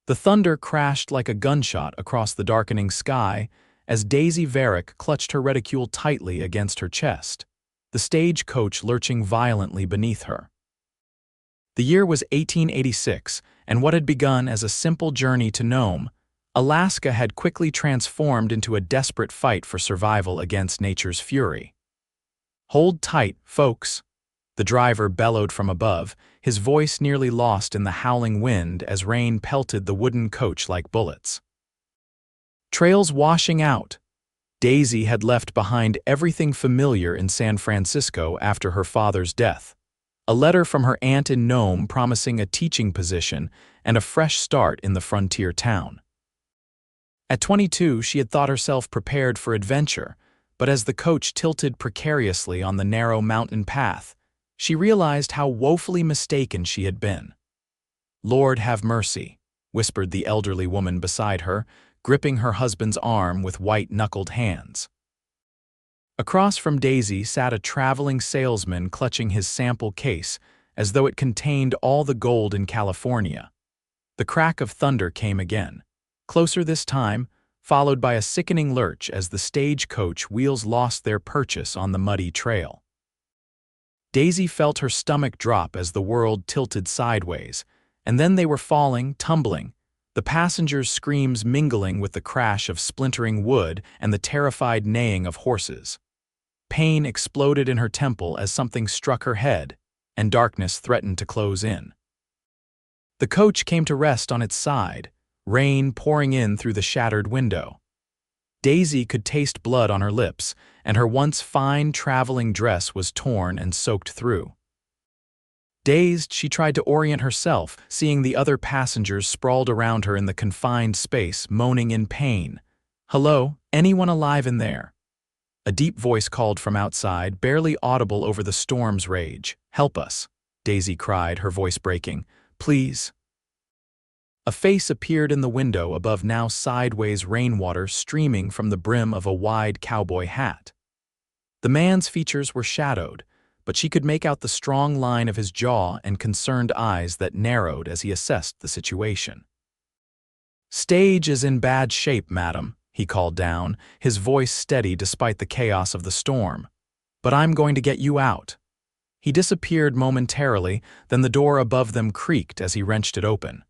The thunder crashed like a gunshot across the darkening sky as Daisy Varick clutched her reticule tightly against her chest, the stagecoach lurching violently beneath her. The year was 1886, and what had begun as a simple journey to Nome, Alaska had quickly transformed into a desperate fight for survival against nature's fury. "Hold tight, folks," the driver bellowed from above, his voice nearly lost in the howling wind as rain pelted the wooden coach like bullets. Trails washing out. Daisy had left behind everything familiar in San Francisco after her father's death. A letter from her aunt in Nome promising a teaching position and a fresh start in the frontier town. At 22, she had thought herself prepared for adventure, but as the coach tilted precariously on the narrow mountain path, she realized how woefully mistaken she had been. "Lord have mercy," whispered the elderly woman beside her, gripping her husband's arm with white-knuckled hands. Across from Daisy sat a traveling salesman clutching his sample case as though it contained all the gold in California. The crack of thunder came again, closer this time, followed by a sickening lurch as the stagecoach wheels lost their purchase on the muddy trail. Daisy felt her stomach drop as the world tilted sideways, and then they were falling, tumbling, the passengers' screams mingling with the crash of splintering wood and the terrified neighing of horses. Pain exploded in her temple as something struck her head, and darkness threatened to close in. The coach came to rest on its side, rain pouring in through the shattered window. Daisy could taste blood on her lips, and her once fine traveling dress was torn and soaked through. Dazed, she tried to orient herself, seeing the other passengers sprawled around her in the confined space, moaning in pain. "Hello, anyone alive in there?" A deep voice called from outside, barely audible over the storm's rage. "Help us," Daisy cried, her voice breaking. "Please." A face appeared in the window above now sideways rainwater streaming from the brim of a wide cowboy hat. The man's features were shadowed, but she could make out the strong line of his jaw and concerned eyes that narrowed as he assessed the situation. "Stage is in bad shape, madam," he called down, his voice steady despite the chaos of the storm. "But I'm going to get you out." He disappeared momentarily, then the door above them creaked as he wrenched it open.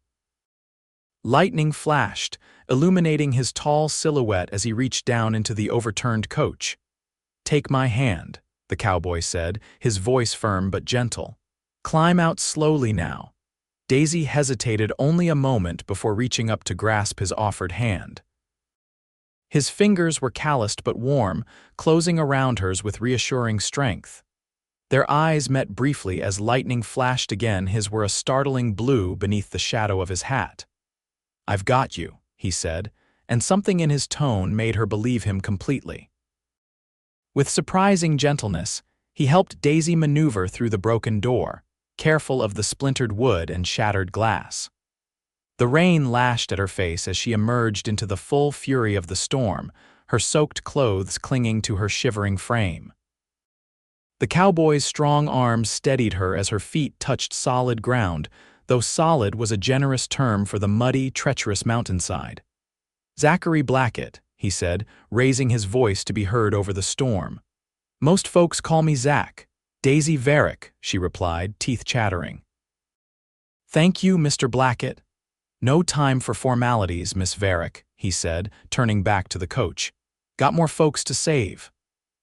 Lightning flashed, illuminating his tall silhouette as he reached down into the overturned coach. "Take my hand," the cowboy said, his voice firm but gentle. "Climb out slowly now." Daisy hesitated only a moment before reaching up to grasp his offered hand. His fingers were calloused but warm, closing around hers with reassuring strength. Their eyes met briefly as lightning flashed again. His were a startling blue beneath the shadow of his hat. "I've got you," he said, and something in his tone made her believe him completely. With surprising gentleness, he helped Daisy maneuver through the broken door, careful of the splintered wood and shattered glass. The rain lashed at her face as she emerged into the full fury of the storm, her soaked clothes clinging to her shivering frame. The cowboy's strong arms steadied her as her feet touched solid ground, though solid was a generous term for the muddy, treacherous mountainside. "Zachary Blackett," he said, raising his voice to be heard over the storm. "Most folks call me Zach." "Daisy Varick," she replied, teeth chattering. "Thank you, Mr. Blackett." "No time for formalities, Miss Varick," he said, turning back to the coach. "Got more folks to save."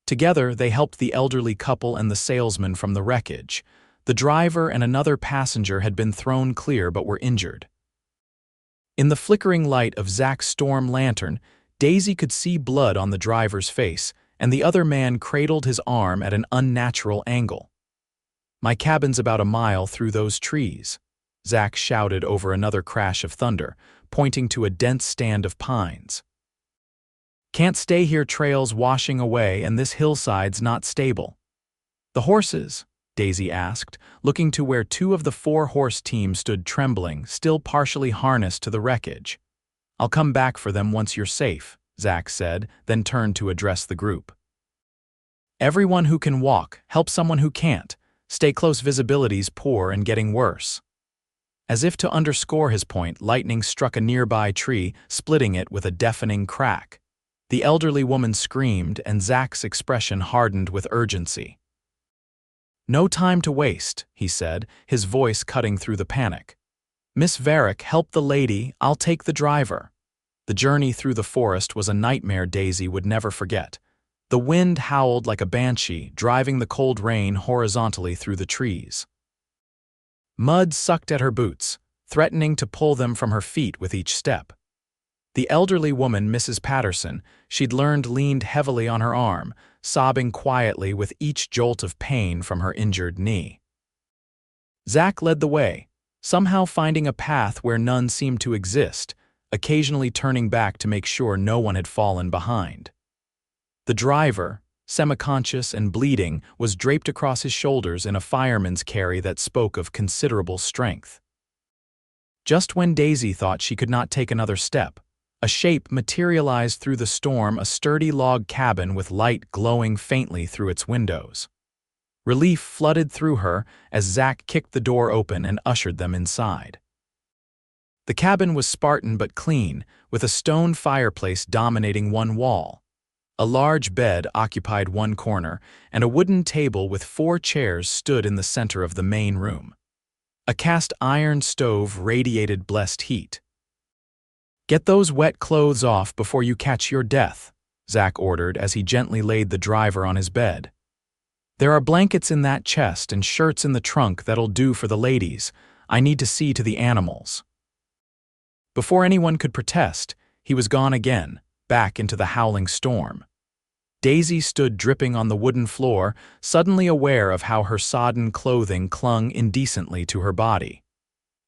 Together, they helped the elderly couple and the salesman from the wreckage. The driver and another passenger had been thrown clear but were injured. In the flickering light of Zach's storm lantern, Daisy could see blood on the driver's face, and the other man cradled his arm at an unnatural angle. "My cabin's about a mile through those trees," Zach shouted over another crash of thunder, pointing to a dense stand of pines. "Can't stay here, trails washing away, and this hillside's not stable." "The horses?" Daisy asked, looking to where two of the 4-horse team stood trembling, still partially harnessed to the wreckage. "I'll come back for them once you're safe," Zach said, then turned to address the group. "Everyone who can walk, help someone who can't. Stay close, visibility's poor and getting worse." As if to underscore his point, lightning struck a nearby tree, splitting it with a deafening crack. The elderly woman screamed, and Zach's expression hardened with urgency. "No time to waste," he said, his voice cutting through the panic. "Miss Varick, help the lady, I'll take the driver." The journey through the forest was a nightmare Daisy would never forget. The wind howled like a banshee, driving the cold rain horizontally through the trees. Mud sucked at her boots, threatening to pull them from her feet with each step. The elderly woman, Mrs. Patterson, she'd learned, leaned heavily on her arm, sobbing quietly with each jolt of pain from her injured knee. Zach led the way, somehow finding a path where none seemed to exist, occasionally turning back to make sure no one had fallen behind. The driver, semi-conscious and bleeding, was draped across his shoulders in a fireman's carry that spoke of considerable strength. Just when Daisy thought she could not take another step, a shape materialized through the storm, a sturdy log cabin with light glowing faintly through its windows. Relief flooded through her as Zach kicked the door open and ushered them inside. The cabin was Spartan but clean, with a stone fireplace dominating one wall. A large bed occupied one corner, and a wooden table with 4 chairs stood in the center of the main room. A cast iron stove radiated blessed heat. "Get those wet clothes off before you catch your death," Zach ordered as he gently laid the driver on his bed. "There are blankets in that chest and shirts in the trunk that'll do for the ladies. I need to see to the animals." Before anyone could protest, he was gone again, back into the howling storm. Daisy stood dripping on the wooden floor, suddenly aware of how her sodden clothing clung indecently to her body.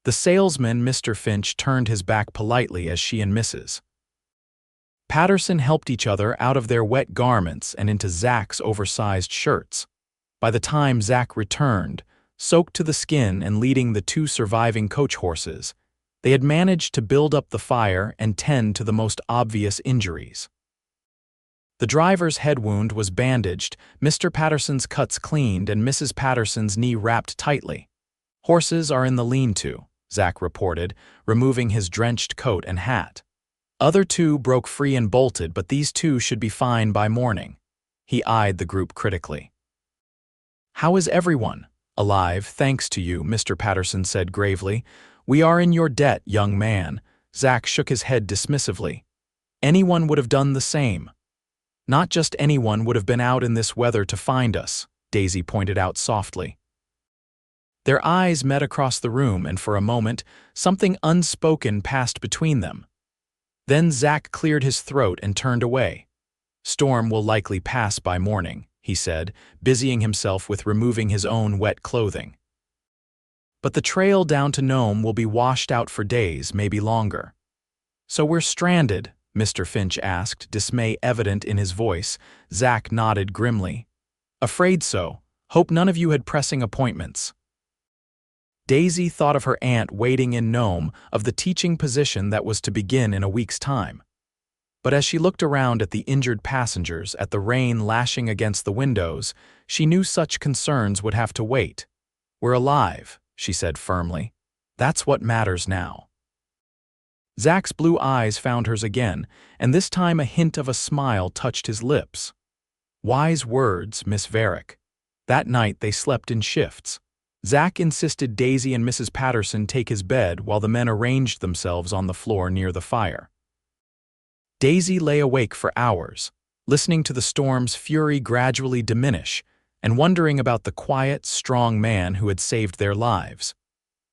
The salesman, Mr. Finch, turned his back politely as she and Mrs. Patterson helped each other out of their wet garments and into Zach's oversized shirts. By the time Zach returned, soaked to the skin and leading the 2 surviving coach horses, they had managed to build up the fire and tend to the most obvious injuries. The driver's head wound was bandaged, Mr. Patterson's cuts cleaned, and Mrs. Patterson's knee wrapped tightly. "Horses are in the lean-to," Zach reported, removing his drenched coat and hat. "Other 2 broke free and bolted, but these 2 should be fine by morning." He eyed the group critically. "How is everyone?" "Alive, thanks to you," Mr. Patterson said gravely. "We are in your debt, young man." Zach shook his head dismissively. "Anyone would have done the same." "Not just anyone would have been out in this weather to find us," Daisy pointed out softly. Their eyes met across the room, and for a moment, something unspoken passed between them. Then Zach cleared his throat and turned away. "Storm will likely pass by morning," he said, busying himself with removing his own wet clothing. "But the trail down to Nome will be washed out for days, maybe longer." "So we're stranded?" Mr. Finch asked, dismay evident in his voice. Zach nodded grimly. "Afraid so. Hope none of you had pressing appointments." Daisy thought of her aunt waiting in Nome, of the teaching position that was to begin in a week's time. But as she looked around at the injured passengers, at the rain lashing against the windows, she knew such concerns would have to wait. "We're alive," she said firmly. "That's what matters now." Zach's blue eyes found hers again, and this time a hint of a smile touched his lips. "Wise words, Miss Varick." That night they slept in shifts. Zach insisted Daisy and Mrs. Patterson take his bed while the men arranged themselves on the floor near the fire. Daisy lay awake for hours, listening to the storm's fury gradually diminish and wondering about the quiet, strong man who had saved their lives.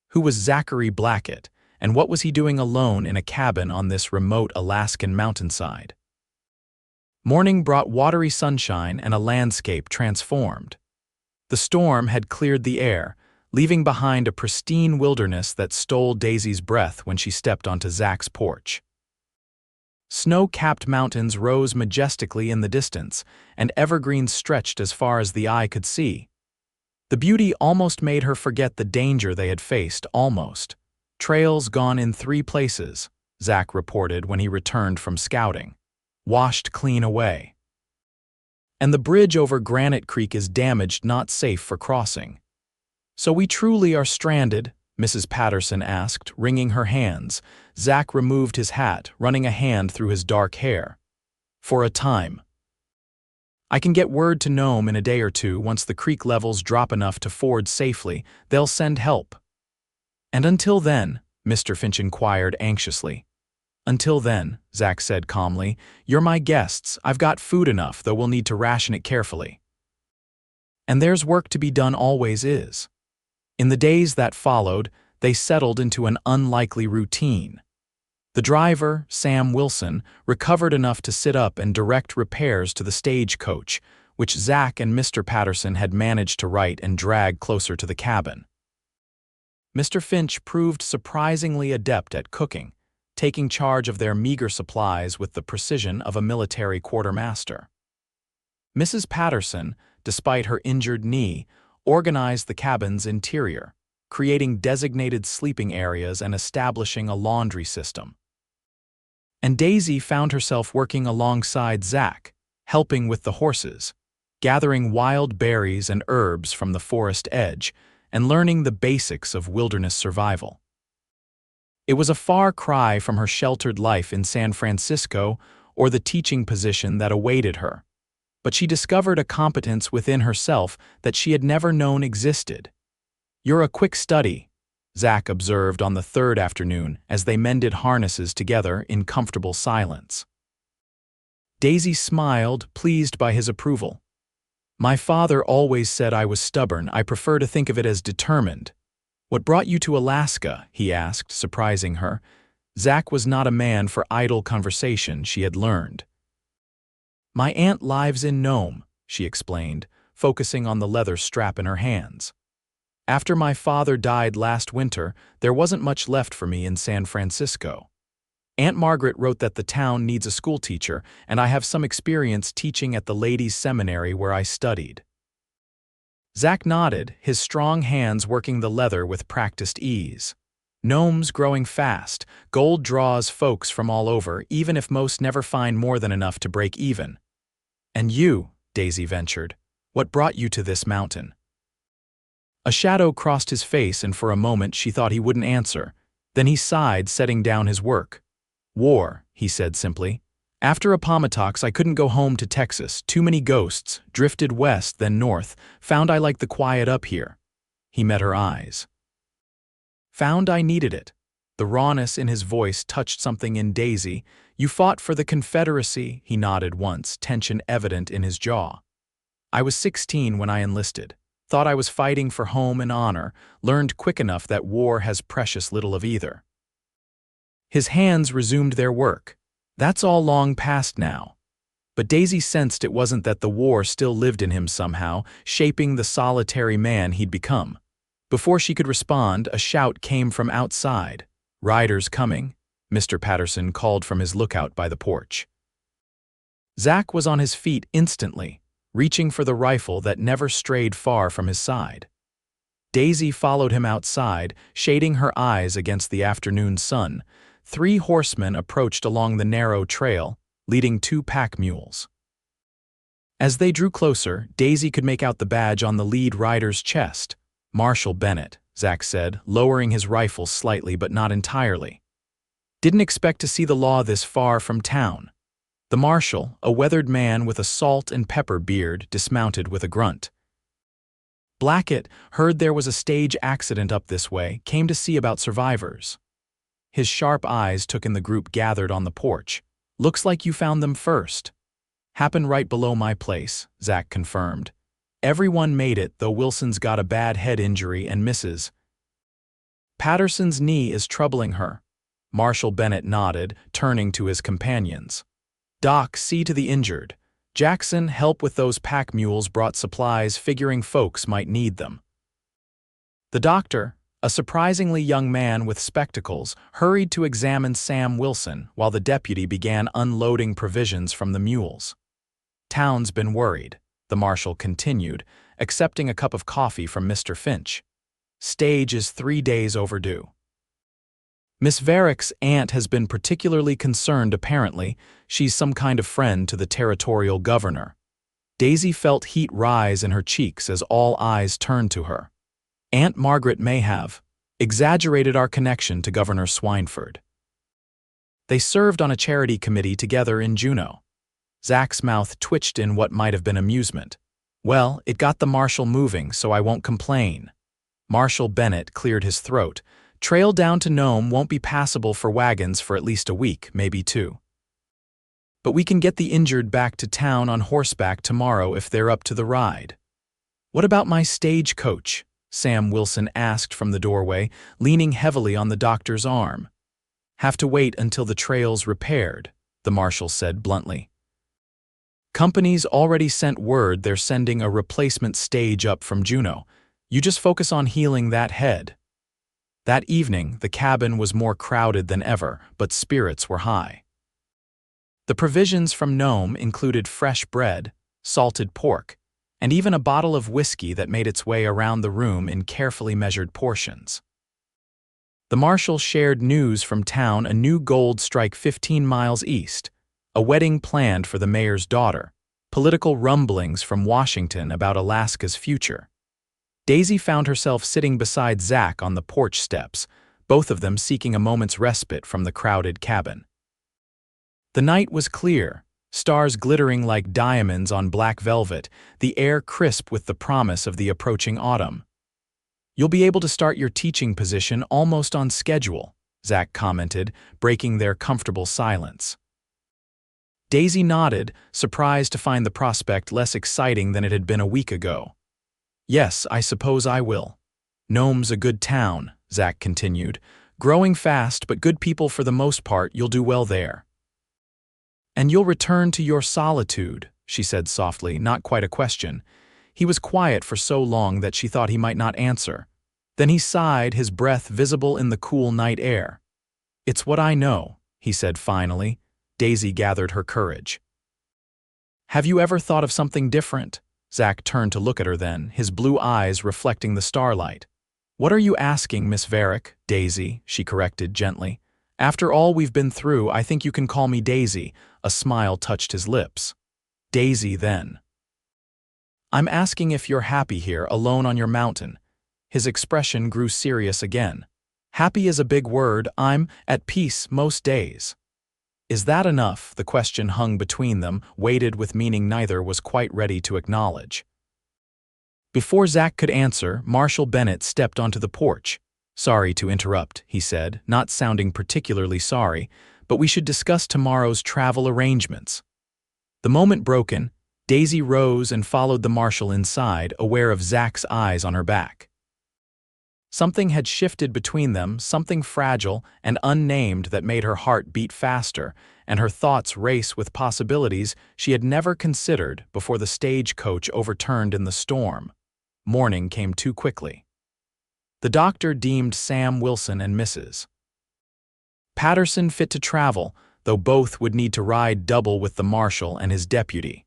Who was Zachary Blackett, and what was he doing alone in a cabin on this remote Alaskan mountainside? Morning brought watery sunshine and a landscape transformed. The storm had cleared the air, leaving behind a pristine wilderness that stole Daisy's breath when she stepped onto Zach's porch. Snow-capped mountains rose majestically in the distance, and evergreens stretched as far as the eye could see. The beauty almost made her forget the danger they had faced, almost. "Trails gone in 3 places," Zach reported when he returned from scouting. "Washed clean away. And the bridge over Granite Creek is damaged, not safe for crossing. So we truly are stranded," Mrs. Patterson asked, wringing her hands. Zach removed his hat, running a hand through his dark hair. For a time. I can get word to Nome in a day or two. Once the creek levels drop enough to ford safely, they'll send help. And until then, Mr. Finch inquired anxiously. Until then, Zach said calmly, you're my guests. I've got food enough, though we'll need to ration it carefully. And there's work to be done, always is. In the days that followed, they settled into an unlikely routine. The driver, Sam Wilson, recovered enough to sit up and direct repairs to the stagecoach, which Zach and Mr. Patterson had managed to right and drag closer to the cabin. Mr. Finch proved surprisingly adept at cooking, taking charge of their meager supplies with the precision of a military quartermaster. Mrs. Patterson, despite her injured knee, organized the cabin's interior, creating designated sleeping areas and establishing a laundry system. And Daisy found herself working alongside Zach, helping with the horses, gathering wild berries and herbs from the forest edge, and learning the basics of wilderness survival. It was a far cry from her sheltered life in San Francisco or the teaching position that awaited her, but she discovered a competence within herself that she had never known existed. You're a quick study, Zach observed on the third afternoon as they mended harnesses together in comfortable silence. Daisy smiled, pleased by his approval. My father always said I was stubborn. I prefer to think of it as determined. What brought you to Alaska? He asked, surprising her. Zach was not a man for idle conversation, she had learned. My aunt lives in Nome, she explained, focusing on the leather strap in her hands. After my father died last winter, there wasn't much left for me in San Francisco. Aunt Margaret wrote that the town needs a schoolteacher, and I have some experience teaching at the ladies' seminary where I studied. Zach nodded, his strong hands working the leather with practiced ease. Nome's growing fast. Gold draws folks from all over, even if most never find more than enough to break even. And you, Daisy ventured, what brought you to this mountain? A shadow crossed his face, and for a moment she thought he wouldn't answer. Then he sighed, setting down his work. War, he said simply. After Appomattox, I couldn't go home to Texas. Too many ghosts. Drifted west, then north. Found I liked the quiet up here. He met her eyes. Found I needed it. The rawness in his voice touched something in Daisy. You fought for the Confederacy, he nodded once, tension evident in his jaw. I was 16 when I enlisted. Thought I was fighting for home and honor, learned quick enough that war has precious little of either. His hands resumed their work. That's all long past now. But Daisy sensed it wasn't that the war still lived in him somehow, shaping the solitary man he'd become. Before she could respond, a shout came from outside. Riders coming, Mr. Patterson called from his lookout by the porch. Zach was on his feet instantly, reaching for the rifle that never strayed far from his side. Daisy followed him outside, shading her eyes against the afternoon sun. 3 horsemen approached along the narrow trail, leading 2 pack mules. As they drew closer, Daisy could make out the badge on the lead rider's chest. Marshal Bennett, Zach said, lowering his rifle slightly but not entirely. Didn't expect to see the law this far from town. The marshal, a weathered man with a salt and pepper beard, dismounted with a grunt. Blackett heard there was a stage accident up this way, came to see about survivors. His sharp eyes took in the group gathered on the porch. Looks like you found them first. Happened right below my place, Zach confirmed. Everyone made it, though Wilson's got a bad head injury and Mrs. Patterson's knee is troubling her. Marshal Bennett nodded, turning to his companions. Doc, see to the injured. Jackson, help with those pack mules, brought supplies, figuring folks might need them. The doctor, a surprisingly young man with spectacles, hurried to examine Sam Wilson while the deputy began unloading provisions from the mules. Town's been worried, the marshal continued, accepting a cup of coffee from Mr. Finch. Stage is 3 days overdue. Miss Varick's aunt has been particularly concerned apparently. She's some kind of friend to the territorial governor. Daisy felt heat rise in her cheeks as all eyes turned to her. Aunt Margaret may have. exaggerated our connection to Governor Swineford. They served on a charity committee together in Juneau. Zach's mouth twitched in what might have been amusement. Well, it got the marshal moving, so I won't complain. Marshal Bennett cleared his throat. Trail down to Nome won't be passable for wagons for at least a week, maybe 2. But we can get the injured back to town on horseback tomorrow if they're up to the ride. What about my stagecoach? Sam Wilson asked from the doorway, leaning heavily on the doctor's arm. Have to wait until the trail's repaired, the marshal said bluntly. Company's already sent word they're sending a replacement stage up from Juneau. You just focus on healing that head. That evening, the cabin was more crowded than ever, but spirits were high. The provisions from Nome included fresh bread, salted pork, and even a bottle of whiskey that made its way around the room in carefully measured portions. The marshal shared news from town: a new gold strike 15 miles east, a wedding planned for the mayor's daughter, political rumblings from Washington about Alaska's future. Daisy found herself sitting beside Zach on the porch steps, both of them seeking a moment's respite from the crowded cabin. The night was clear, stars glittering like diamonds on black velvet, the air crisp with the promise of the approaching autumn. You'll be able to start your teaching position almost on schedule, Zach commented, breaking their comfortable silence. Daisy nodded, surprised to find the prospect less exciting than it had been a week ago. Yes, I suppose I will. Nome's a good town, Zach continued. Growing fast, but good people for the most part. You'll do well there. And you'll return to your solitude, she said softly, not quite a question. He was quiet for so long that she thought he might not answer. Then he sighed, his breath visible in the cool night air. It's what I know, he said finally. Daisy gathered her courage. Have you ever thought of something different? Zach turned to look at her then, his blue eyes reflecting the starlight. What are you asking, Miss Varick? Daisy, she corrected gently. After all we've been through, I think you can call me Daisy. A smile touched his lips. Daisy, then. I'm asking if you're happy here, alone on your mountain. His expression grew serious again. Happy is a big word. I'm at peace most days. Is that enough? The question hung between them, weighted with meaning neither was quite ready to acknowledge. Before Zach could answer, Marshal Bennett stepped onto the porch. Sorry to interrupt, he said, not sounding particularly sorry, but we should discuss tomorrow's travel arrangements. The moment broken, Daisy rose and followed the marshal inside, aware of Zach's eyes on her back. Something had shifted between them, something fragile and unnamed that made her heart beat faster and her thoughts race with possibilities she had never considered before the stagecoach overturned in the storm. Morning came too quickly. The doctor deemed Sam Wilson and Mrs. Patterson fit to travel, though both would need to ride double with the marshal and his deputy.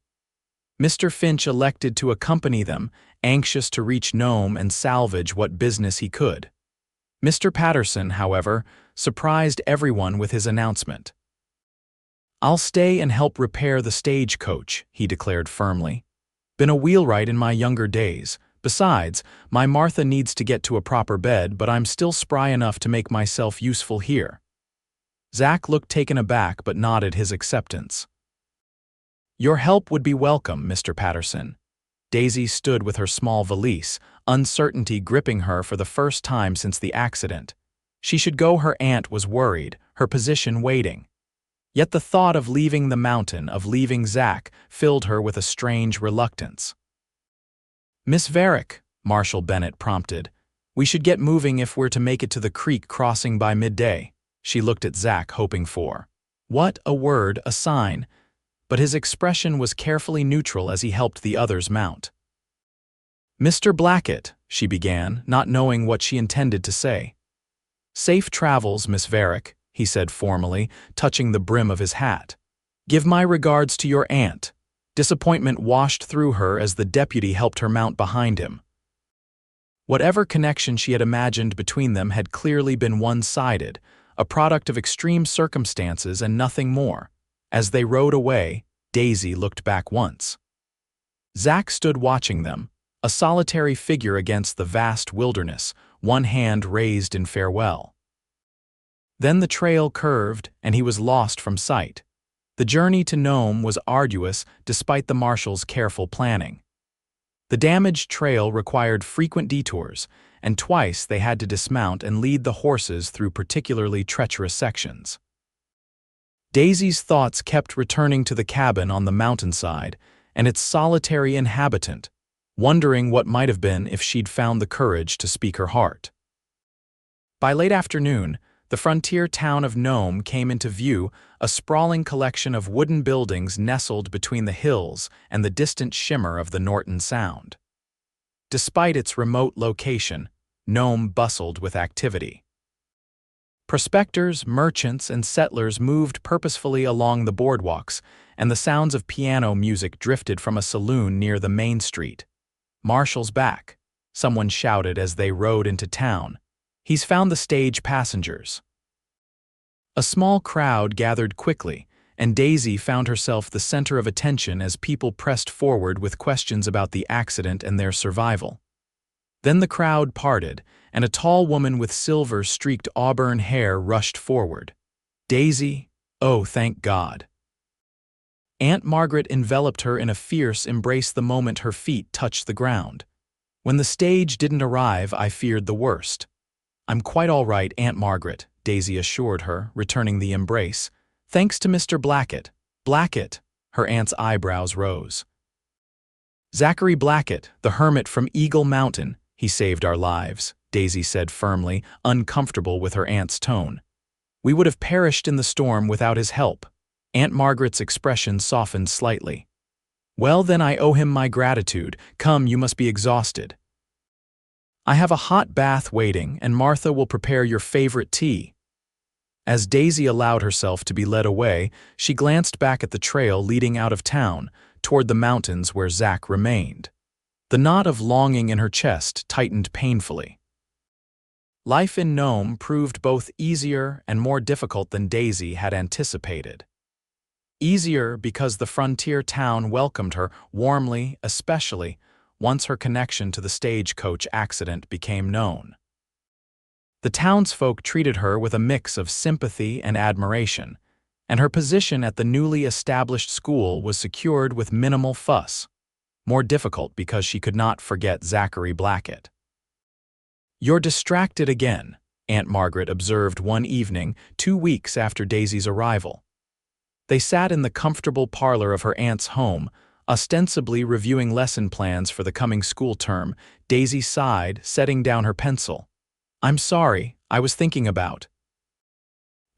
Mr. Finch elected to accompany them, anxious to reach Nome and salvage what business he could. Mr. Patterson, however, surprised everyone with his announcement. I'll stay and help repair the stagecoach, he declared firmly. Been a wheelwright in my younger days. Besides, my Martha needs to get to a proper bed, but I'm still spry enough to make myself useful here. Zach looked taken aback but nodded his acceptance. Your help would be welcome, Mr. Patterson. Daisy stood with her small valise, uncertainty gripping her for the first time since the accident. She should go. Her aunt was worried, her position waiting. Yet the thought of leaving the mountain, of leaving Zach, filled her with a strange reluctance. Miss Varick, Marshal Bennett prompted, we should get moving if we're to make it to the creek crossing by midday. She looked at Zach, hoping for what? A word, a sign. But his expression was carefully neutral as he helped the others mount. Mr. Blackett, she began, not knowing what she intended to say. Safe travels, Miss Varick, he said formally, touching the brim of his hat. Give my regards to your aunt. Disappointment washed through her as the deputy helped her mount behind him. Whatever connection she had imagined between them had clearly been one-sided, a product of extreme circumstances and nothing more. As they rode away, Daisy looked back once. Zach stood watching them, a solitary figure against the vast wilderness, one hand raised in farewell. Then the trail curved, and he was lost from sight. The journey to Nome was arduous despite the marshal's careful planning. The damaged trail required frequent detours, and twice they had to dismount and lead the horses through particularly treacherous sections. Daisy's thoughts kept returning to the cabin on the mountainside and its solitary inhabitant, wondering what might have been if she'd found the courage to speak her heart. By late afternoon, the frontier town of Nome came into view, a sprawling collection of wooden buildings nestled between the hills and the distant shimmer of the Norton Sound. Despite its remote location, Nome bustled with activity. Prospectors, merchants, and settlers moved purposefully along the boardwalks, and the sounds of piano music drifted from a saloon near the main street. "Marshall's back," someone shouted as they rode into town. "He's found the stage passengers." A small crowd gathered quickly, and Daisy found herself the center of attention as people pressed forward with questions about the accident and their survival. Then the crowd parted, and a tall woman with silver-streaked auburn hair rushed forward. "Daisy, oh, thank God." Aunt Margaret enveloped her in a fierce embrace the moment her feet touched the ground. "When the stage didn't arrive, I feared the worst." "I'm quite all right, Aunt Margaret," Daisy assured her, returning the embrace. "Thanks to Mr. Blackett." "Blackett?" Her aunt's eyebrows rose. "Zachary Blackett, the hermit from Eagle Mountain. He saved our lives," Daisy said firmly, uncomfortable with her aunt's tone. "We would have perished in the storm without his help." Aunt Margaret's expression softened slightly. "Well, then I owe him my gratitude. Come, you must be exhausted. I have a hot bath waiting, and Martha will prepare your favorite tea." As Daisy allowed herself to be led away, she glanced back at the trail leading out of town, toward the mountains where Zach remained. The knot of longing in her chest tightened painfully. Life in Nome proved both easier and more difficult than Daisy had anticipated. Easier because the frontier town welcomed her warmly, especially once her connection to the stagecoach accident became known. The townsfolk treated her with a mix of sympathy and admiration, and her position at the newly established school was secured with minimal fuss. More difficult because she could not forget Zachary Blackett. "You're distracted again," Aunt Margaret observed one evening, 2 weeks after Daisy's arrival. They sat in the comfortable parlor of her aunt's home, ostensibly reviewing lesson plans for the coming school term. Daisy sighed, setting down her pencil. "I'm sorry, I was thinking about."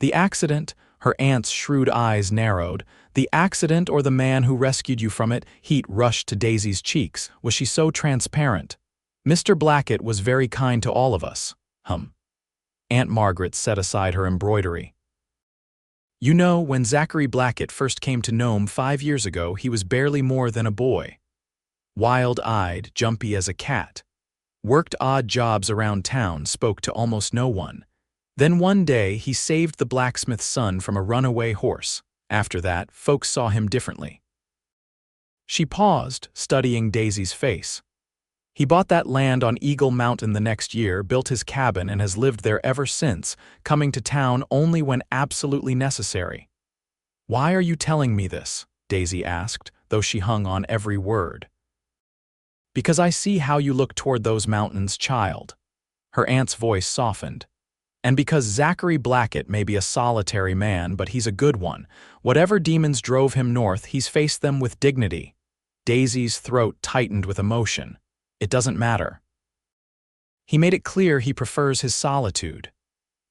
"The accident?" Her aunt's shrewd eyes narrowed. "The accident or the man who rescued you from it?" Heat rushed to Daisy's cheeks. Was she so transparent? "Mr. Blackett was very kind to all of us." Aunt Margaret set aside her embroidery. "You know, when Zachary Blackett first came to Nome 5 years ago, he was barely more than a boy. Wild-eyed, jumpy as a cat. Worked odd jobs around town, spoke to almost no one. Then one day, he saved the blacksmith's son from a runaway horse. After that, folks saw him differently." She paused, studying Daisy's face. "He bought that land on Eagle Mountain the next year, built his cabin, and has lived there ever since, coming to town only when absolutely necessary." "Why are you telling me this?" Daisy asked, though she hung on every word. "Because I see how you look toward those mountains, child." Her aunt's voice softened. "And because Zachary Blackett may be a solitary man, but he's a good one. Whatever demons drove him north, he's faced them with dignity." Daisy's throat tightened with emotion. "It doesn't matter. He made it clear he prefers his solitude."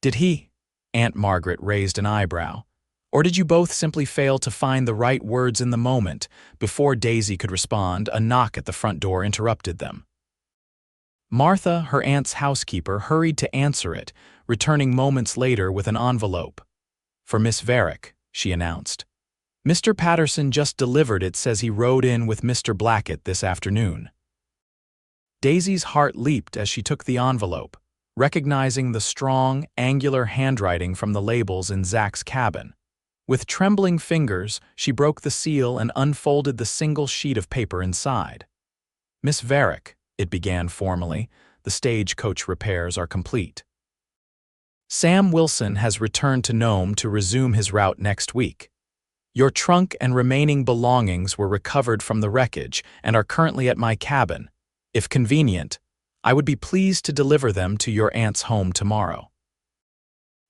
"Did he?" Aunt Margaret raised an eyebrow. "Or did you both simply fail to find the right words in the moment?" Before Daisy could respond, a knock at the front door interrupted them. Martha, her aunt's housekeeper, hurried to answer it, returning moments later with an envelope. "For Miss Varick," she announced. "Mr. Patterson just delivered it. Says he rode in with Mr. Blackett this afternoon." Daisy's heart leaped as she took the envelope, recognizing the strong, angular handwriting from the labels in Zach's cabin. With trembling fingers, she broke the seal and unfolded the single sheet of paper inside. "Miss Varick," it began formally, The stagecoach repairs are complete. Sam Wilson has returned to Nome to resume his route next week. Your trunk and remaining belongings were recovered from the wreckage and are currently at my cabin. If convenient, I would be pleased to deliver them to your aunt's home tomorrow.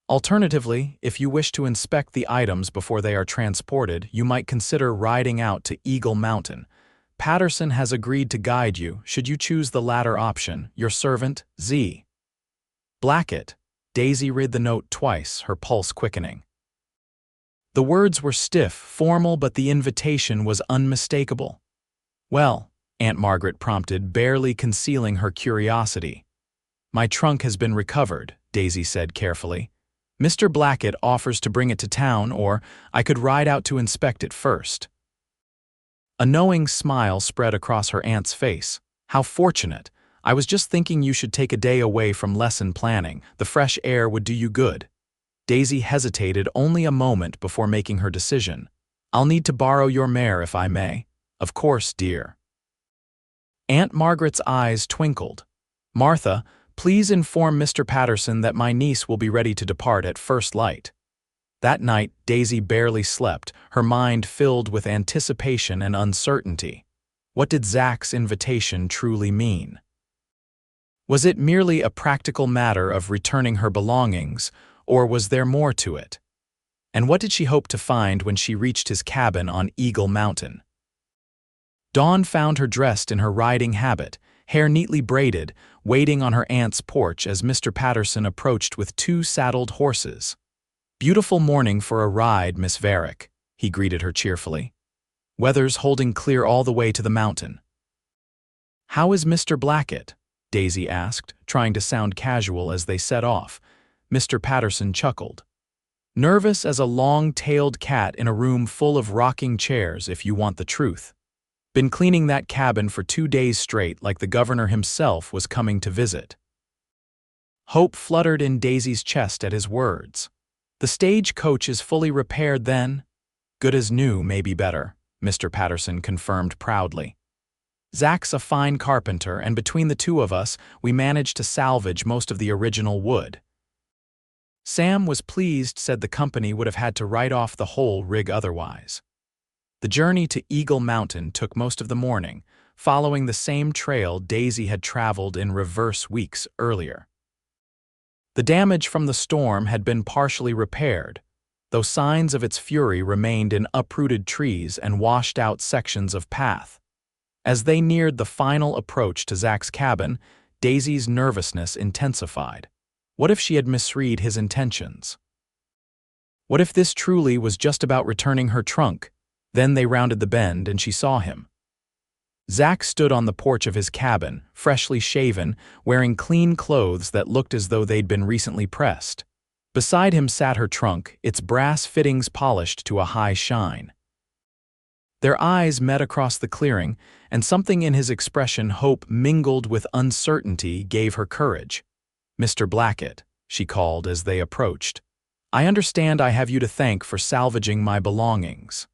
Alternatively, if you wish to inspect the items before they are transported, you might consider riding out to Eagle Mountain. Patterson has agreed to guide you, should you choose the latter option. Your servant, Z. Blackett. Daisy read the note twice, her pulse quickening. The words were stiff, formal, but the invitation was unmistakable. Well, Aunt Margaret prompted, barely concealing her curiosity. My trunk has been recovered, Daisy said carefully. Mr. Blackett offers to bring it to town, or I could ride out to inspect it first. A knowing smile spread across her aunt's face. How fortunate. I was just thinking you should take a day away from lesson planning. The fresh air would do you good. Daisy hesitated only a moment before making her decision. I'll need to borrow your mare if I may. Of course, dear. Aunt Margaret's eyes twinkled. Martha, please inform Mr. Patterson that my niece will be ready to depart at first light. That night, Daisy barely slept, her mind filled with anticipation and uncertainty. What did Zach's invitation truly mean? Was it merely a practical matter of returning her belongings, or was there more to it? And what did she hope to find when she reached his cabin on Eagle Mountain? Dawn found her dressed in her riding habit, hair neatly braided, waiting on her aunt's porch as Mr. Patterson approached with 2 saddled horses. Beautiful morning for a ride, Miss Varick, he greeted her cheerfully. Weather's holding clear all the way to the mountain. How is Mr. Blackett? Daisy asked, trying to sound casual as they set off. Mr. Patterson chuckled. Nervous as a long-tailed cat in a room full of rocking chairs, if you want the truth. Been cleaning that cabin for 2 days straight like the governor himself was coming to visit. Hope fluttered in Daisy's chest at his words. The stagecoach is fully repaired then? Good as new, maybe better, Mr. Patterson confirmed proudly. Zach's a fine carpenter, and between the two of us, we managed to salvage most of the original wood. Sam was pleased, said the company would have had to write off the whole rig otherwise. The journey to Eagle Mountain took most of the morning, following the same trail Daisy had traveled in reverse weeks earlier. The damage from the storm had been partially repaired, though signs of its fury remained in uprooted trees and washed-out sections of path. As they neared the final approach to Zach's cabin, Daisy's nervousness intensified. What if she had misread his intentions? What if this truly was just about returning her trunk? Then they rounded the bend and she saw him. Zach stood on the porch of his cabin, freshly shaven, wearing clean clothes that looked as though they'd been recently pressed. Beside him sat her trunk, its brass fittings polished to a high shine. Their eyes met across the clearing, and something in his expression, hope mingled with uncertainty, gave her courage. Mr. Blackett, she called as they approached. I understand I have you to thank for salvaging my belongings.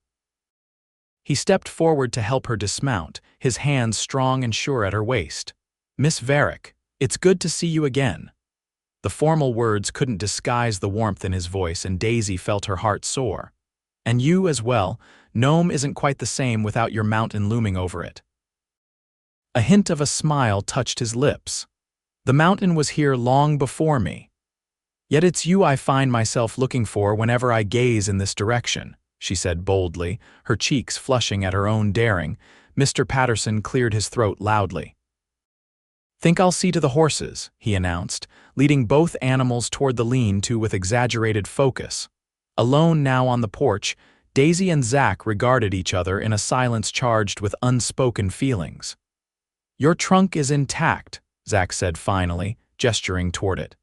He stepped forward to help her dismount, his hands strong and sure at her waist. Miss Varick, it's good to see you again. The formal words couldn't disguise the warmth in his voice, and Daisy felt her heart soar. And you as well. Nome isn't quite the same without your mountain looming over it. A hint of a smile touched his lips. The mountain was here long before me. Yet it's you I find myself looking for whenever I gaze in this direction, she said boldly, her cheeks flushing at her own daring. Mr. Patterson cleared his throat loudly. Think I'll see to the horses, he announced, leading both animals toward the lean-to with exaggerated focus. Alone now on the porch, Daisy and Zach regarded each other in a silence charged with unspoken feelings. Your trunk is intact, Zach said finally, gesturing toward it.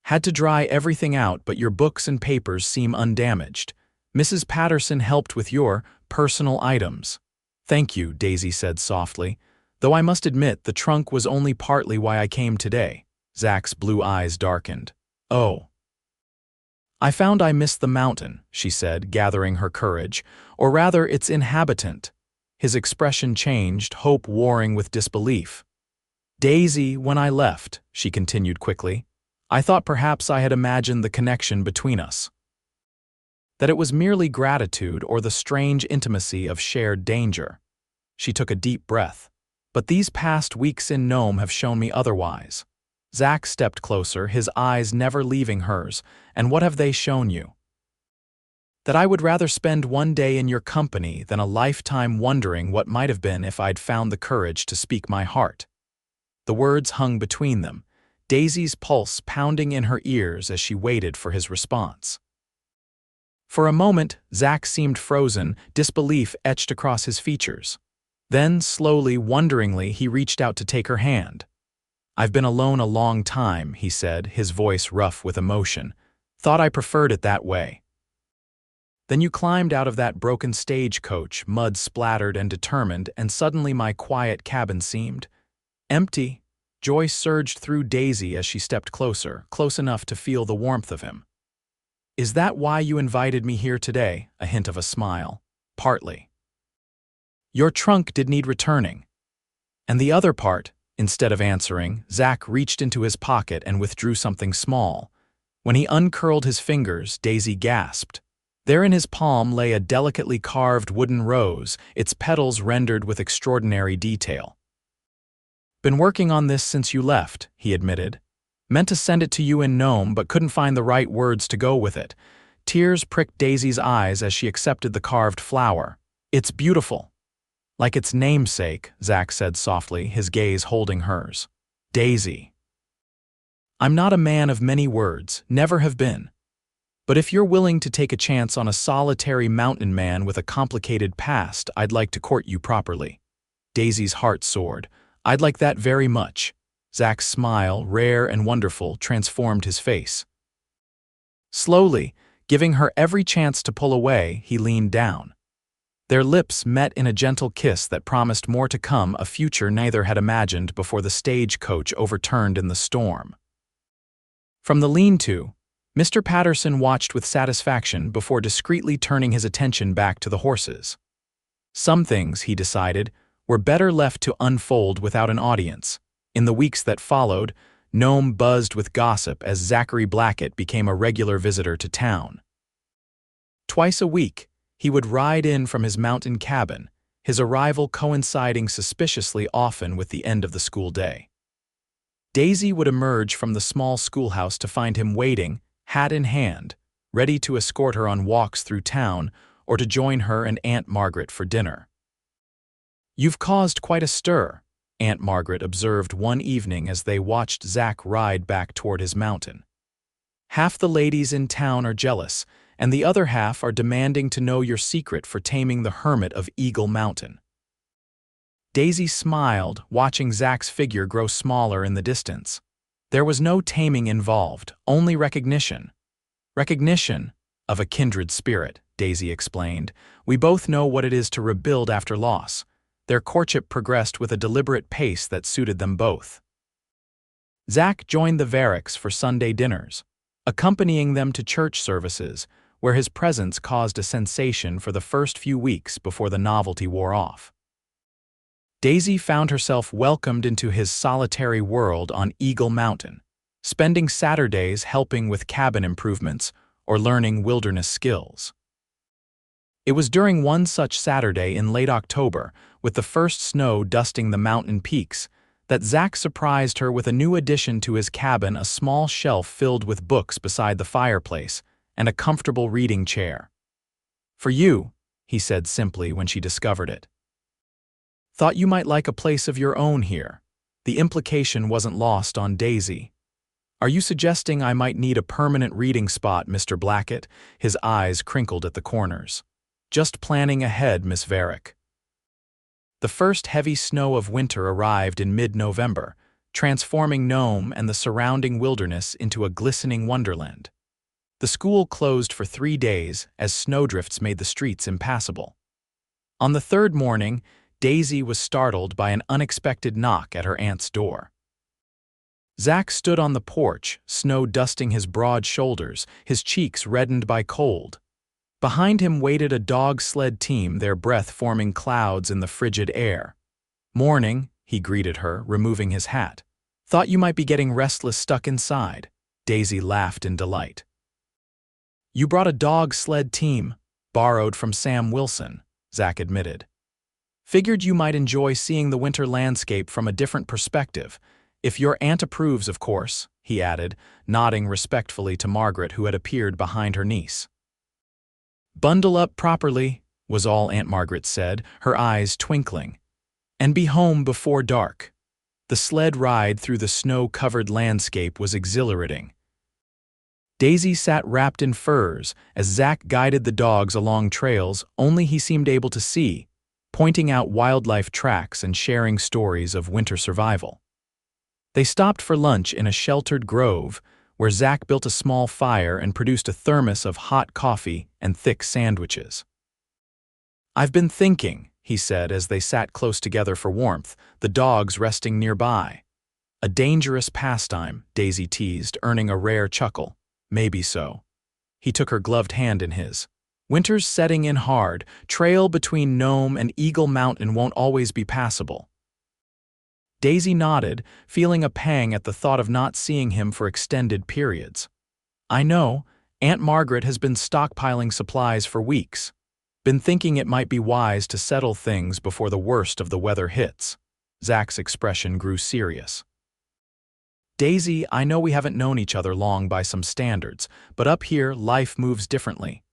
Had to dry everything out, but your books and papers seem undamaged. Mrs. Patterson helped with your personal items. Thank you, Daisy said softly, though I must admit the trunk was only partly why I came today. Zach's blue eyes darkened. Oh. I found I missed the mountain, she said, gathering her courage, or rather its inhabitant. His expression changed, hope warring with disbelief. Daisy, when I left, she continued quickly, I thought perhaps I had imagined the connection between us. That it was merely gratitude or the strange intimacy of shared danger. She took a deep breath. But these past weeks in Nome have shown me otherwise. Zach stepped closer, his eyes never leaving hers. And what have they shown you? That I would rather spend one day in your company than a lifetime wondering what might have been if I'd found the courage to speak my heart. The words hung between them, Daisy's pulse pounding in her ears as she waited for his response. For a moment, Zach seemed frozen, disbelief etched across his features. Then, slowly, wonderingly, he reached out to take her hand. I've been alone a long time, he said, his voice rough with emotion. Thought I preferred it that way. Then you climbed out of that broken stagecoach, mud splattered and determined, and suddenly my quiet cabin seemed empty. Joy surged through Daisy as she stepped closer, close enough to feel the warmth of him. Is that why you invited me here today? A hint of a smile. Partly. Your trunk did need returning. And the other part, instead of answering, Zach reached into his pocket and withdrew something small. When he uncurled his fingers, Daisy gasped. There in his palm lay a delicately carved wooden rose, its petals rendered with extraordinary detail. Been working on this since you left, he admitted. Meant to send it to you in Nome, but couldn't find the right words to go with it. Tears pricked Daisy's eyes as she accepted the carved flower. It's beautiful. Like its namesake, Zach said softly, his gaze holding hers. Daisy. I'm not a man of many words, never have been. But if you're willing to take a chance on a solitary mountain man with a complicated past, I'd like to court you properly. Daisy's heart soared. I'd like that very much. Zach's smile, rare and wonderful, transformed his face. Slowly, giving her every chance to pull away, he leaned down. Their lips met in a gentle kiss that promised more to come, a future neither had imagined before the stagecoach overturned in the storm. From the lean-to, Mr. Patterson watched with satisfaction before discreetly turning his attention back to the horses. Some things, he decided, were better left to unfold without an audience. In the weeks that followed, Nome buzzed with gossip as Zachary Blackett became a regular visitor to town. Twice a week, he would ride in from his mountain cabin, his arrival coinciding suspiciously often with the end of the school day. Daisy would emerge from the small schoolhouse to find him waiting, hat in hand, ready to escort her on walks through town or to join her and Aunt Margaret for dinner. You've caused quite a stir, Aunt Margaret observed one evening as they watched Zach ride back toward his mountain. Half the ladies in town are jealous, and the other half are demanding to know your secret for taming the hermit of Eagle Mountain. Daisy smiled, watching Zach's figure grow smaller in the distance. There was no taming involved, only recognition. Recognition of a kindred spirit, Daisy explained. We both know what it is to rebuild after loss. Their courtship progressed with a deliberate pace that suited them both. Zach joined the Varricks for Sunday dinners, accompanying them to church services, where his presence caused a sensation for the first few weeks before the novelty wore off. Daisy found herself welcomed into his solitary world on Eagle Mountain, spending Saturdays helping with cabin improvements or learning wilderness skills. It was during one such Saturday in late October, with the first snow dusting the mountain peaks, that Zach surprised her with a new addition to his cabin, a small shelf filled with books beside the fireplace and a comfortable reading chair. For you, he said simply when she discovered it. Thought you might like a place of your own here. The implication wasn't lost on Daisy. Are you suggesting I might need a permanent reading spot, Mr. Blackett? His eyes crinkled at the corners. Just planning ahead, Miss Varick. The first heavy snow of winter arrived in mid-November, transforming Nome and the surrounding wilderness into a glistening wonderland. The school closed for 3 days as snowdrifts made the streets impassable. On the third morning, Daisy was startled by an unexpected knock at her aunt's door. Zach stood on the porch, snow dusting his broad shoulders, his cheeks reddened by cold. Behind him waited a dog sled team, their breath forming clouds in the frigid air. Morning, he greeted her, removing his hat. Thought you might be getting restless stuck inside. Daisy laughed in delight. You brought a dog sled team, borrowed from Sam Wilson, Zach admitted. Figured you might enjoy seeing the winter landscape from a different perspective. If your aunt approves, of course, he added, nodding respectfully to Margaret, who had appeared behind her niece. Bundle up properly, was all Aunt Margaret said, her eyes twinkling. And be home before dark. The sled ride through the snow-covered landscape was exhilarating. Daisy sat wrapped in furs as Zach guided the dogs along trails only he seemed able to see, pointing out wildlife tracks and sharing stories of winter survival. They stopped for lunch in a sheltered grove, where Zach built a small fire and produced a thermos of hot coffee and thick sandwiches. I've been thinking, he said as they sat close together for warmth, the dogs resting nearby. A dangerous pastime, Daisy teased, earning a rare chuckle. Maybe so. He took her gloved hand in his. Winter's setting in hard. Trail between Nome and Eagle Mountain won't always be passable. Daisy nodded, feeling a pang at the thought of not seeing him for extended periods. I know, Aunt Margaret has been stockpiling supplies for weeks. Been thinking it might be wise to settle things before the worst of the weather hits. Zach's expression grew serious. Daisy, I know we haven't known each other long by some standards, but up here life moves differently.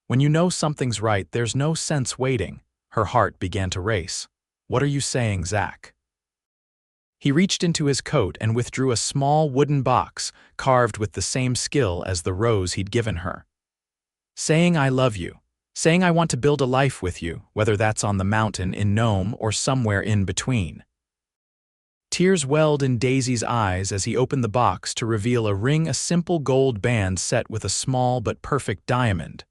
When you know something's right, there's no sense waiting. Her heart began to race. What are you saying, Zach? He reached into his coat and withdrew a small wooden box, carved with the same skill as the rose he'd given her. Saying I love you. Saying I want to build a life with you, whether that's on the mountain in Nome or somewhere in between. Tears welled in Daisy's eyes as he opened the box to reveal a simple gold band set with a small but perfect diamond.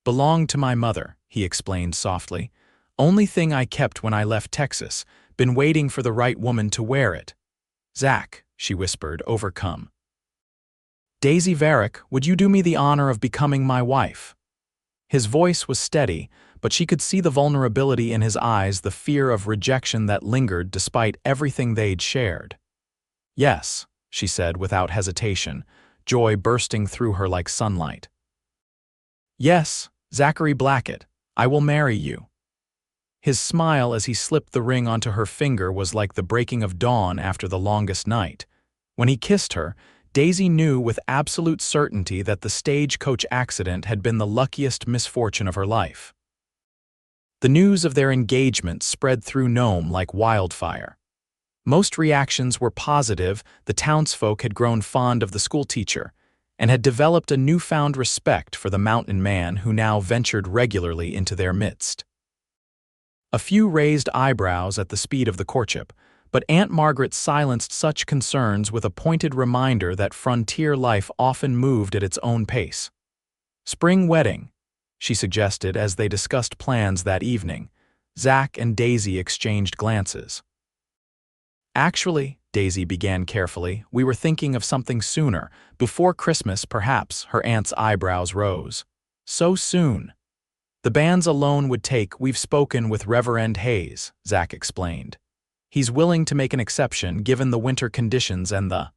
Belonged to my mother, he explained softly. Only thing I kept when I left Texas. Been waiting for the right woman to wear it. Zach, she whispered, overcome. Daisy Varick, would you do me the honor of becoming my wife? His voice was steady, but she could see the vulnerability in his eyes, the fear of rejection that lingered despite everything they'd shared. Yes, she said without hesitation, joy bursting through her like sunlight. Yes, Zachary Blackett, I will marry you. His smile as he slipped the ring onto her finger was like the breaking of dawn after the longest night. When he kissed her, Daisy knew with absolute certainty that the stagecoach accident had been the luckiest misfortune of her life. The news of their engagement spread through Nome like wildfire. Most reactions were positive. The townsfolk had grown fond of the schoolteacher and had developed a newfound respect for the mountain man who now ventured regularly into their midst. A few raised eyebrows at the speed of the courtship, but Aunt Margaret silenced such concerns with a pointed reminder that frontier life often moved at its own pace. Spring wedding, she suggested as they discussed plans that evening. Zach and Daisy exchanged glances. Actually, Daisy began carefully, we were thinking of something sooner. Before Christmas, perhaps, her aunt's eyebrows rose. So soon. The banns alone would take. We've spoken with Reverend Hayes, Zach explained. He's willing to make an exception given the winter conditions and the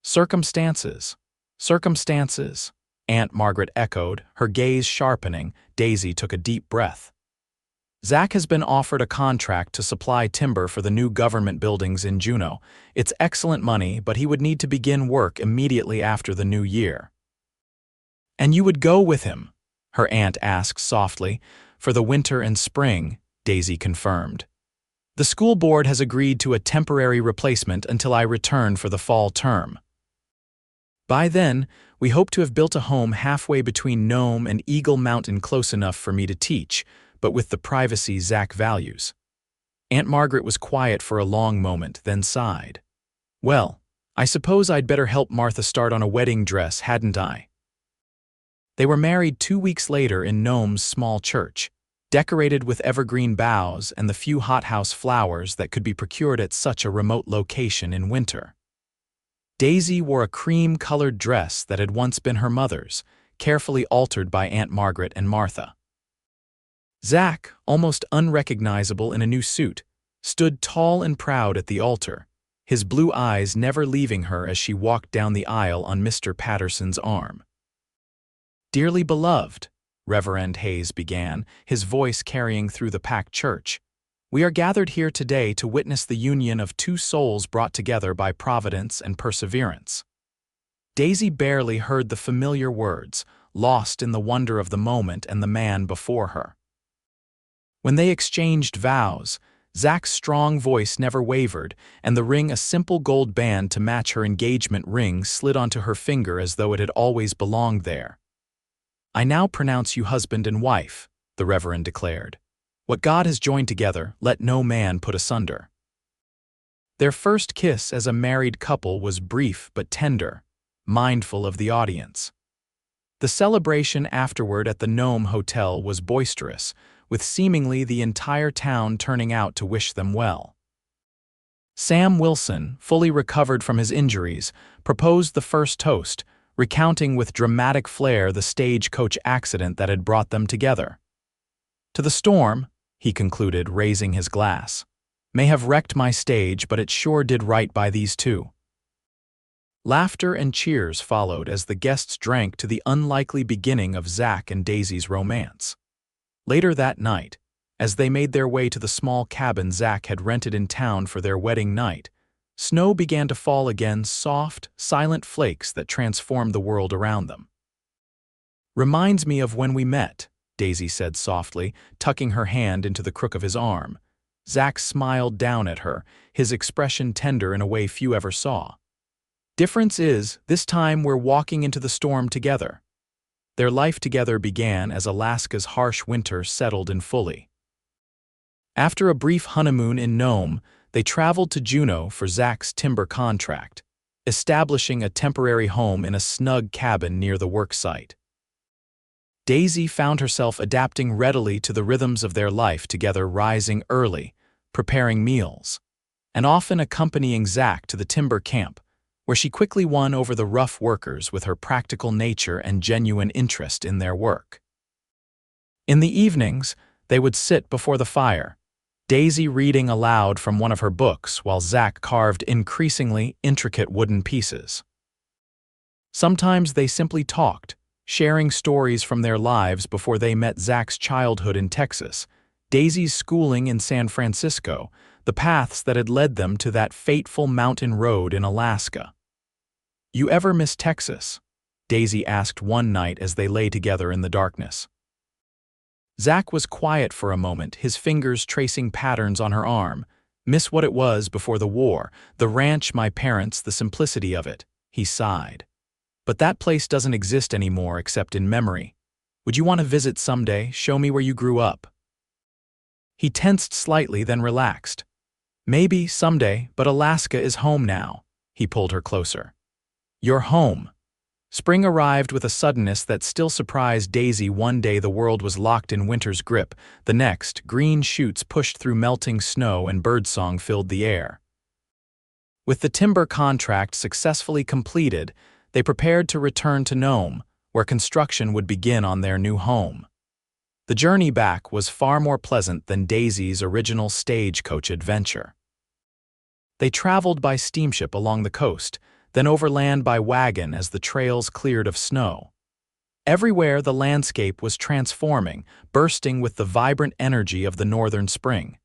circumstances. Circumstances, Aunt Margaret echoed, her gaze sharpening. Daisy took a deep breath. Zach has been offered a contract to supply timber for the new government buildings in Juneau. It's excellent money, but he would need to begin work immediately after the new year. And you would go with him? Her aunt asked softly. For the winter and spring, Daisy confirmed. The school board has agreed to a temporary replacement until I return for the fall term. By then, we hope to have built a home halfway between Nome and Eagle Mountain, close enough for me to teach, but with the privacy Zach values. Aunt Margaret was quiet for a long moment, then sighed. Well, I suppose I'd better help Martha start on a wedding dress, hadn't I? They were married 2 weeks later in Nome's small church, decorated with evergreen boughs and the few hothouse flowers that could be procured at such a remote location in winter. Daisy wore a cream-colored dress that had once been her mother's, carefully altered by Aunt Margaret and Martha. Zach, almost unrecognizable in a new suit, stood tall and proud at the altar, his blue eyes never leaving her as she walked down the aisle on Mr. Patterson's arm. "Dearly beloved," Reverend Hayes began, his voice carrying through the packed church, "we are gathered here today to witness the union of two souls brought together by providence and perseverance." Daisy barely heard the familiar words, lost in the wonder of the moment and the man before her. When they exchanged vows, Zach's strong voice never wavered, and the ring, a simple gold band to match her engagement ring, slid onto her finger as though it had always belonged there. "I now pronounce you husband and wife," the Reverend declared. "What God has joined together, let no man put asunder." Their first kiss as a married couple was brief but tender, mindful of the audience. The celebration afterward at the Nome Hotel was boisterous, with seemingly the entire town turning out to wish them well. Sam Wilson, fully recovered from his injuries, proposed the first toast, recounting with dramatic flair the stagecoach accident that had brought them together. "To the storm," he concluded, raising his glass, "may have wrecked my stage, but it sure did right by these two." Laughter and cheers followed as the guests drank to the unlikely beginning of Zach and Daisy's romance. Later that night, as they made their way to the small cabin Zach had rented in town for their wedding night, snow began to fall again, soft, silent flakes that transformed the world around them. "Reminds me of when we met," Daisy said softly, tucking her hand into the crook of his arm. Zach smiled down at her, his expression tender in a way few ever saw. "Difference is, this time we're walking into the storm together." Their life together began as Alaska's harsh winter settled in fully. After a brief honeymoon in Nome, they traveled to Juneau for Zach's timber contract, establishing a temporary home in a snug cabin near the work site. Daisy found herself adapting readily to the rhythms of their life together, rising early, preparing meals, and often accompanying Zach to the timber camp, where she quickly won over the rough workers with her practical nature and genuine interest in their work. In the evenings, they would sit before the fire, Daisy reading aloud from one of her books while Zach carved increasingly intricate wooden pieces. Sometimes they simply talked, sharing stories from their lives before they met Zach's childhood in Texas, Daisy's schooling in San Francisco, the paths that had led them to that fateful mountain road in Alaska. "You ever miss Texas?" Daisy asked one night as they lay together in the darkness. Zach was quiet for a moment, his fingers tracing patterns on her arm. "Miss what it was before the war, the ranch, my parents, the simplicity of it," he sighed. "But that place doesn't exist anymore except in memory. Would you want to visit someday, show me where you grew up?" He tensed slightly, then relaxed. "Maybe, someday, but Alaska is home now." He pulled her closer. "You're home." Spring arrived with a suddenness that still surprised Daisy. One day the world was locked in winter's grip, the next, green shoots pushed through melting snow and birdsong filled the air. With the timber contract successfully completed, they prepared to return to Nome, where construction would begin on their new home. The journey back was far more pleasant than Daisy's original stagecoach adventure. They traveled by steamship along the coast, then overland by wagon as the trails cleared of snow. Everywhere the landscape was transforming, bursting with the vibrant energy of the northern spring.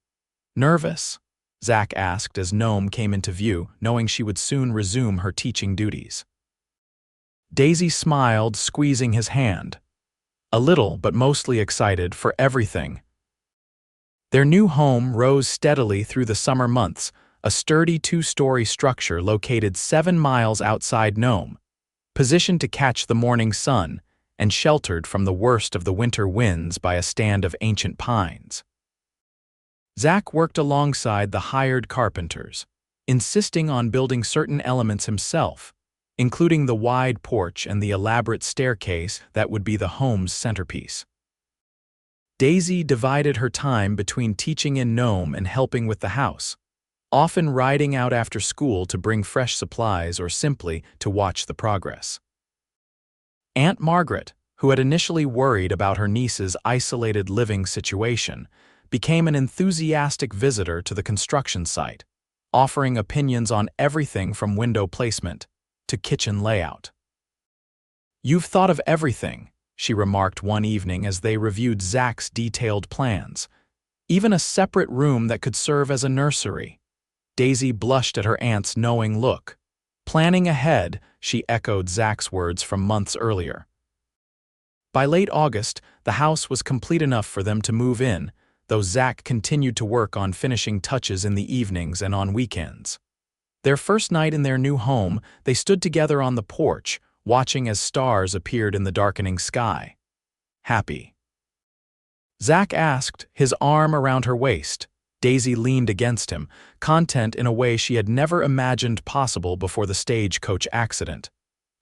"Nervous?" Zach asked as Nome came into view, knowing she would soon resume her teaching duties. Daisy smiled, squeezing his hand. "A little, but mostly excited for everything." Their new home rose steadily through the summer months, a sturdy two-story structure located 7 miles outside Nome, positioned to catch the morning sun and sheltered from the worst of the winter winds by a stand of ancient pines. Zach worked alongside the hired carpenters, insisting on building certain elements himself, including the wide porch and the elaborate staircase that would be the home's centerpiece. Daisy divided her time between teaching in Nome and helping with the house, often riding out after school to bring fresh supplies or simply to watch the progress. Aunt Margaret, who had initially worried about her niece's isolated living situation, became an enthusiastic visitor to the construction site, offering opinions on everything from window placement to kitchen layout. "You've thought of everything," she remarked one evening as they reviewed Zach's detailed plans. "Even a separate room that could serve as a nursery." Daisy blushed at her aunt's knowing look. "Planning ahead," she echoed Zach's words from months earlier. By late August, the house was complete enough for them to move in, though Zach continued to work on finishing touches in the evenings and on weekends. Their first night in their new home, they stood together on the porch, watching as stars appeared in the darkening sky. "Happy?" Zach asked, his arm around her waist. Daisy leaned against him, content in a way she had never imagined possible before the stagecoach accident.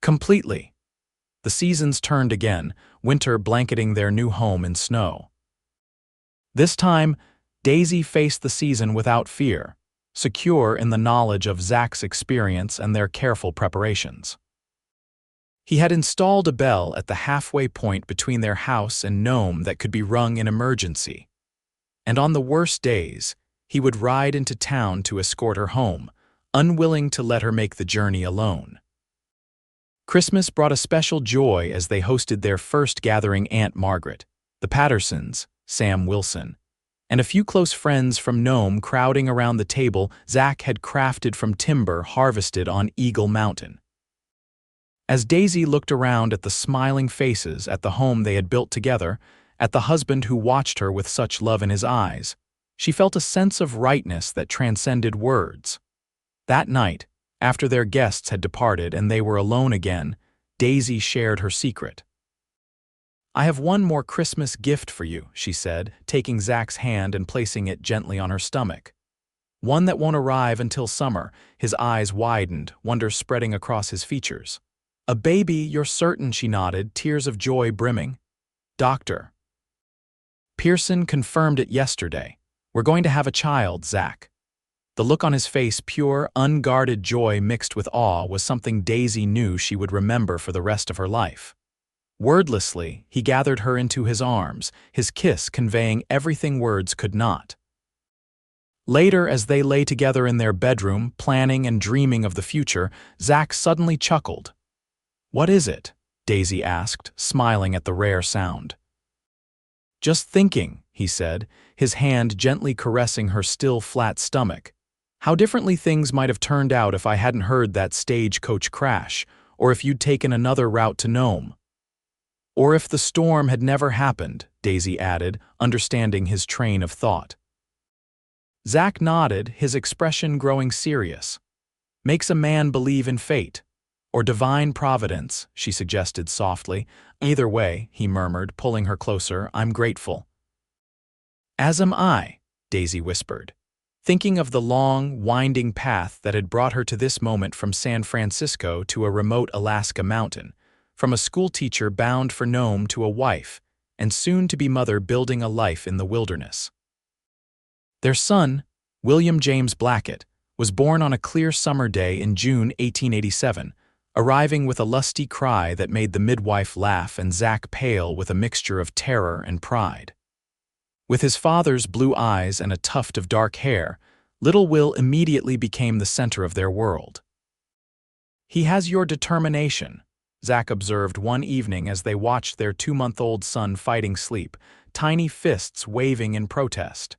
"Completely." The seasons turned again, winter blanketing their new home in snow. This time, Daisy faced the season without fear, secure in the knowledge of Zach's experience and their careful preparations. He had installed a bell at the halfway point between their house and Nome that could be rung in emergency. And on the worst days, he would ride into town to escort her home, unwilling to let her make the journey alone. Christmas brought a special joy as they hosted their first gathering Aunt Margaret, the Pattersons, Sam Wilson, and a few close friends from Nome crowding around the table Zach had crafted from timber harvested on Eagle Mountain. As Daisy looked around at the smiling faces at the home they had built together, at the husband who watched her with such love in his eyes, she felt a sense of rightness that transcended words. That night, after their guests had departed and they were alone again, Daisy shared her secret. "I have one more Christmas gift for you," she said, taking Zach's hand and placing it gently on her stomach. "One that won't arrive until summer." His eyes widened, wonder spreading across his features. "A baby, you're certain," she nodded, tears of joy brimming. "Dr. Pearson confirmed it yesterday. We're going to have a child, Zach." The look on his face, pure, unguarded joy mixed with awe, was something Daisy knew she would remember for the rest of her life. Wordlessly, he gathered her into his arms, his kiss conveying everything words could not. Later, as they lay together in their bedroom, planning and dreaming of the future, Zach suddenly chuckled. "What is it?" Daisy asked, smiling at the rare sound. "Just thinking," he said, his hand gently caressing her still flat stomach. "How differently things might have turned out if I hadn't heard that stagecoach crash, or if you'd taken another route to Nome. Or if the storm had never happened," Daisy added, understanding his train of thought. Zach nodded, his expression growing serious. "Makes a man believe in fate. Or divine providence," she suggested softly. "Either way," he murmured, pulling her closer, "I'm grateful." "As am I," Daisy whispered, thinking of the long, winding path that had brought her to this moment from San Francisco to a remote Alaska mountain, from a schoolteacher bound for Nome to a wife, and soon-to-be mother building a life in the wilderness. Their son, William James Blackett, was born on a clear summer day in June 1887, arriving with a lusty cry that made the midwife laugh and Zach pale with a mixture of terror and pride. With his father's blue eyes and a tuft of dark hair, little Will immediately became the center of their world. "He has your determination," Zach observed one evening as they watched their 2-month-old son fighting sleep, tiny fists waving in protest.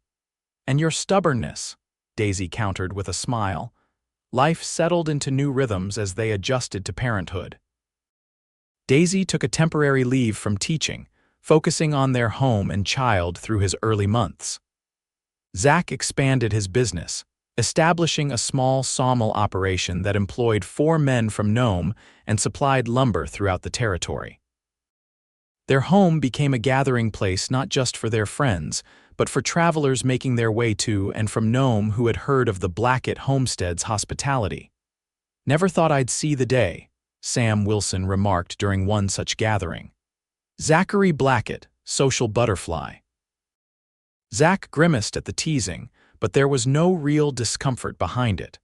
"And your stubbornness," Daisy countered with a smile. Life settled into new rhythms as they adjusted to parenthood. Daisy took a temporary leave from teaching, focusing on their home and child through his early months. Zach expanded his business, establishing a small sawmill operation that employed 4 men from Nome and supplied lumber throughout the territory. Their home became a gathering place not just for their friends, but for travelers making their way to and from Nome who had heard of the Blackett homestead's hospitality. "Never thought I'd see the day," Sam Wilson remarked during one such gathering. "Zachary Blackett, social butterfly." Zach grimaced at the teasing, but there was no real discomfort behind it.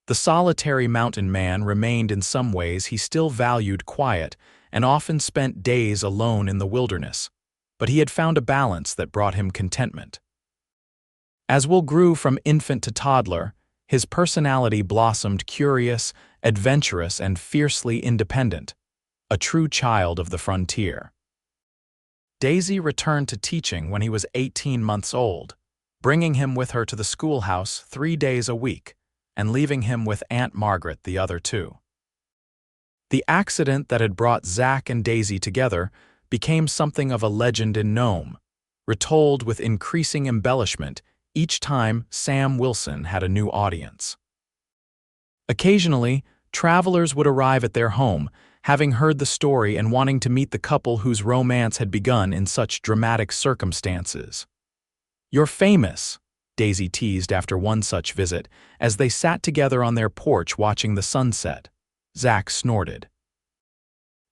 The solitary mountain man remained in some ways he still valued quiet and often spent days alone in the wilderness, but he had found a balance that brought him contentment. As Will grew from infant to toddler, his personality blossomed curious, adventurous, and fiercely independent, a true child of the frontier. Daisy returned to teaching when he was 18 months old, bringing him with her to the schoolhouse 3 days a week and leaving him with Aunt Margaret the other 2. The accident that had brought Zach and Daisy together became something of a legend in Nome, retold with increasing embellishment each time Sam Wilson had a new audience. Occasionally, travelers would arrive at their home, having heard the story and wanting to meet the couple whose romance had begun in such dramatic circumstances. "You're famous," Daisy teased after one such visit, as they sat together on their porch watching the sunset. Zach snorted.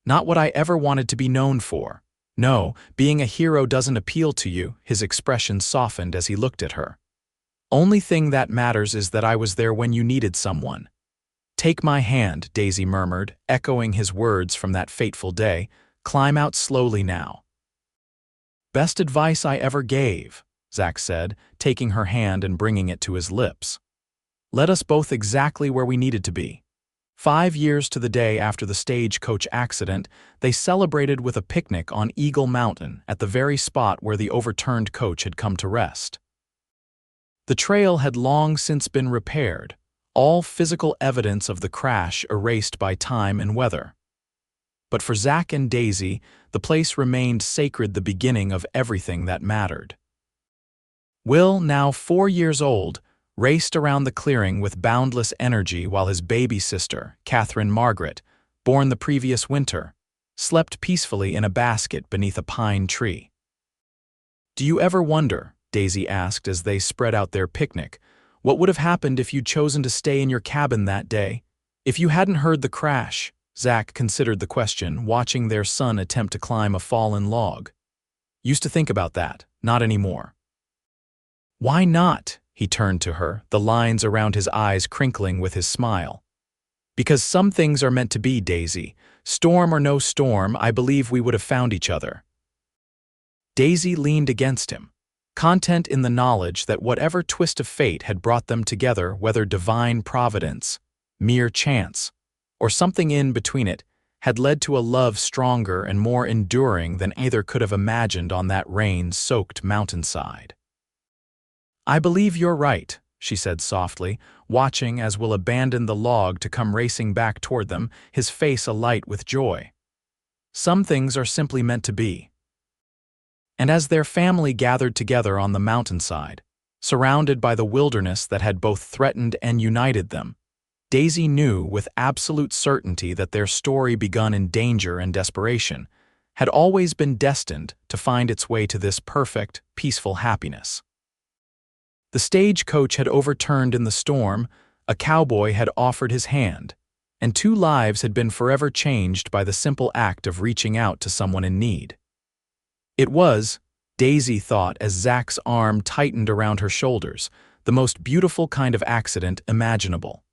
"Not what I ever wanted to be known for. No, being a hero doesn't appeal to you," his expression softened as he looked at her. "Only thing that matters is that I was there when you needed someone." "Take my hand," Daisy murmured, echoing his words from that fateful day. "Climb out slowly now." "Best advice I ever gave," Zach said, taking her hand and bringing it to his lips. "Led us both exactly where we needed to be." 5 years to the day after the stagecoach accident, they celebrated with a picnic on Eagle Mountain at the very spot where the overturned coach had come to rest. The trail had long since been repaired, all physical evidence of the crash erased by time and weather. But for Zach and Daisy, the place remained sacred, the beginning of everything that mattered. Will, now 4 years old, raced around the clearing with boundless energy while his baby sister, Catherine Margaret, born the previous winter, slept peacefully in a basket beneath a pine tree. "Do you ever wonder," Daisy asked as they spread out their picnic, "what would have happened if you'd chosen to stay in your cabin that day? If you hadn't heard the crash?" Zach considered the question, watching their son attempt to climb a fallen log. "Used to think about that, not anymore." "Why not?" He turned to her, the lines around his eyes crinkling with his smile. "Because some things are meant to be, Daisy. Storm or no storm, I believe we would have found each other." Daisy leaned against him, content in the knowledge that whatever twist of fate had brought them together, whether divine providence, mere chance, or something in between it, had led to a love stronger and more enduring than either could have imagined on that rain-soaked mountainside. "I believe you're right," she said softly, watching as Will abandoned the log to come racing back toward them, his face alight with joy. "Some things are simply meant to be." And as their family gathered together on the mountainside, surrounded by the wilderness that had both threatened and united them, Daisy knew with absolute certainty that their story, begun in danger and desperation, had always been destined to find its way to this perfect, peaceful happiness. The stagecoach had overturned in the storm, a cowboy had offered his hand, and 2 lives had been forever changed by the simple act of reaching out to someone in need. It was, Daisy thought as Zach's arm tightened around her shoulders, the most beautiful kind of accident imaginable.